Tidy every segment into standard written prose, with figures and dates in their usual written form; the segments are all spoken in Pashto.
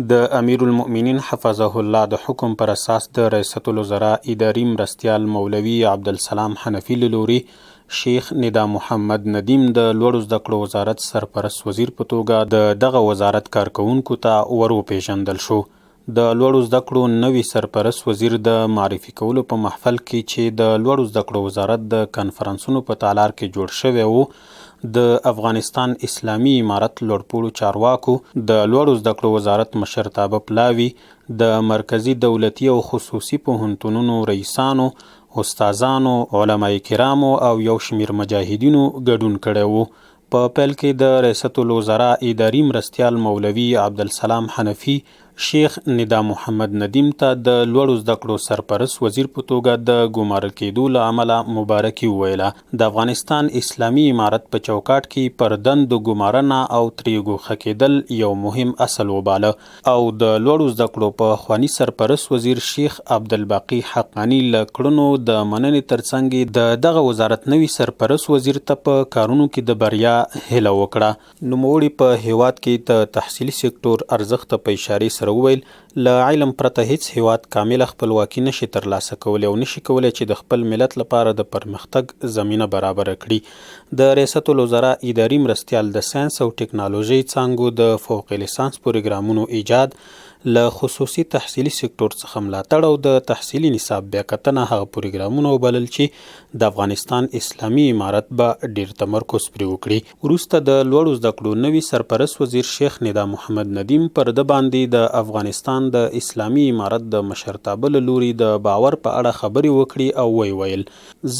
د امیر المؤمنین حفظه الله د حکم پر اساس د رئیسة الوزراء اداري مرستیال مولوي عبدالسلام حنفي له لوري شیخ ندا محمد ندیم د لوړو زده کړو وزارت سرپرست وزیر په توګه د دغه وزارت کارکوونکو ته وروپېژندل شو. د لوړو زده کړو نوي سرپرست وزیر د معرفي کولو په محفل کې چې د لوړو زده کړو وزارت د کنفرانسونو په تالار کې جوړ شوی و، د افغانستان اسلامي امارت لوړپوړو چارواکو، د لوړو زده کړو وزارت مشرتابه پلاوي، د مرکزي دولتي او خصوصي پوهنتونونو رئیسانو، استادانو، علماء کرامو او یو شمیر مجاهدینو ګډون کړی و. په پیل کې د رئیسة الوزراء اداري مرستیال مولوي عبدالسلام حنفي شیخ ندا محمد ندیم ته د لوړو زده کړو سرپرست وزیر په توګه د ګمارل کېدو له امله مبارکي وویله. د افغانستان اسلامي امارت په چوکاټ کې پر دندو ګمارنه او ترې ګوښه کېدل یو مهم اصل وباله او د لوړو زده کړو په خواني سرپرست وزیر شیخ عبدالباقي حقانی له کړنو د مننې ترڅنګ د دغه وزارت نوي سرپرست وزیر ته په کارونو کې د بریا هیله وکړه. نوموړي په هیواد کې د تحصیلي سکتور ارزښت په اشارې سره وویل له علم پرته هیڅ هیواد کامله خپلواکي نشي ترلاسه کولی او نشي کولی چې د خپل ملت لپاره د پرمختګ زمینه برابره کړي. د رئیسة الوزراء اداري مرستیال د ساینس او ټکنالوژۍ څانګو د فوق لیسانس پروګرامونو ایجاد، له خصوصي تحصیلي سکتور څخه ملاتړ او د تحصیلي نصاب بیاکتنه هغه پروګرامونه وبلل چې د افغانستان اسلامي امارت به ډیر تمرکز پرې وکړي. وروسته د لوړو زده کړو نوي سرپرست وزیر شیخ ندا محمد ندیم پر ده باندې د افغانستان د اسلامي امارت د مشرتابه له لوري د باور په اړه خبرې وکړي او ویل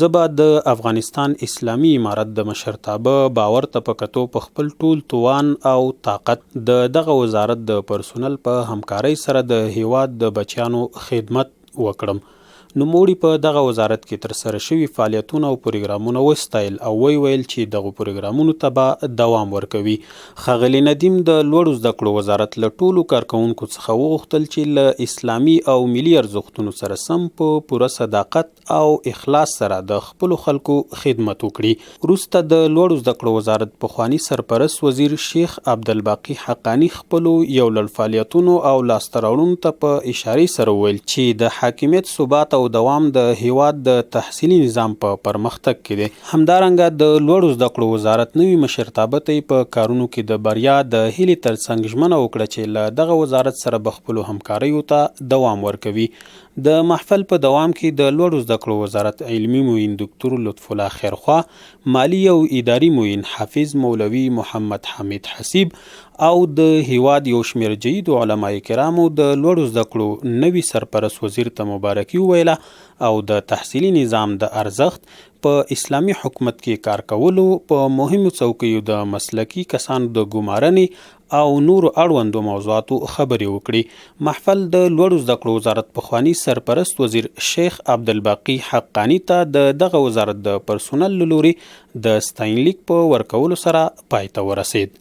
زه به د افغانستان اسلامي امارت د مشرتابه باور ته په کتو په خپل ټول توان او طاقت د دغه وزارت د پرسونل په همکارۍ سره د هیواد د بچیانو خدمت وکړم. نوموړي په دغه وزارت کې ترسره شوي فعالیتونه او پروګرامونه وستایل او ویل چې دغه پروګرامونو ته به دوام ورکوي. ښاغلي ندیم د لوړو زده کړو وزارت له ټولو کارکوونکو څخه وغوښتل چې له اسلامي او ملي ارزښتونو سره سم په پوره صداقت او اخلاص سره د خپلو خلکو خدمت وکړي. وروسته د لوړو زده کړو وزارت پخواني سرپرست وزیر شیخ عبدالباقي حقانی خپلو یو لړ فعالیتونو او لاسته راوړنو ته په اشارې سره وویل چې د حاکمیت ثبات او دوام د هیواد د تحصیلي نظام په پرمختګ کې دی. همدارنګه د لوړو زده کړو وزارت نوي مشرتابه ته په کارونو کې د بریا د هیلې ترڅنګ ژمنه وکړه چې له دغه وزارت سره به خپلو همکاریو ته دوام ورکوي. د محفل په دوام کې د لوړو زده کړو وزارت علمي معین ډاکټر لطف الله خیرخوا، مالی او اداري معین حافظ مولوي محمد حمید حسیب او د هیواد یو شمیر جید علماء کرامو د لوړو زده کړو نوي سرپرست وزیر ته مبارکي وویله او د تحصیلي نظام د ارزښت، په اسلامي حکومت کې کار کولو، په مهمو څوکیو د مسلکي کسانو د ګمارنې او نورو اړوندو موضوعاتو خبرې وکړي. محفل د لوړو زده کړو وزارت پخواني سرپرست وزیر شیخ عبدالباقي حقانی ته د دغه وزارت د پرسونل له لوري د ستاینلیک په ورکولو سره پای ته ورسید.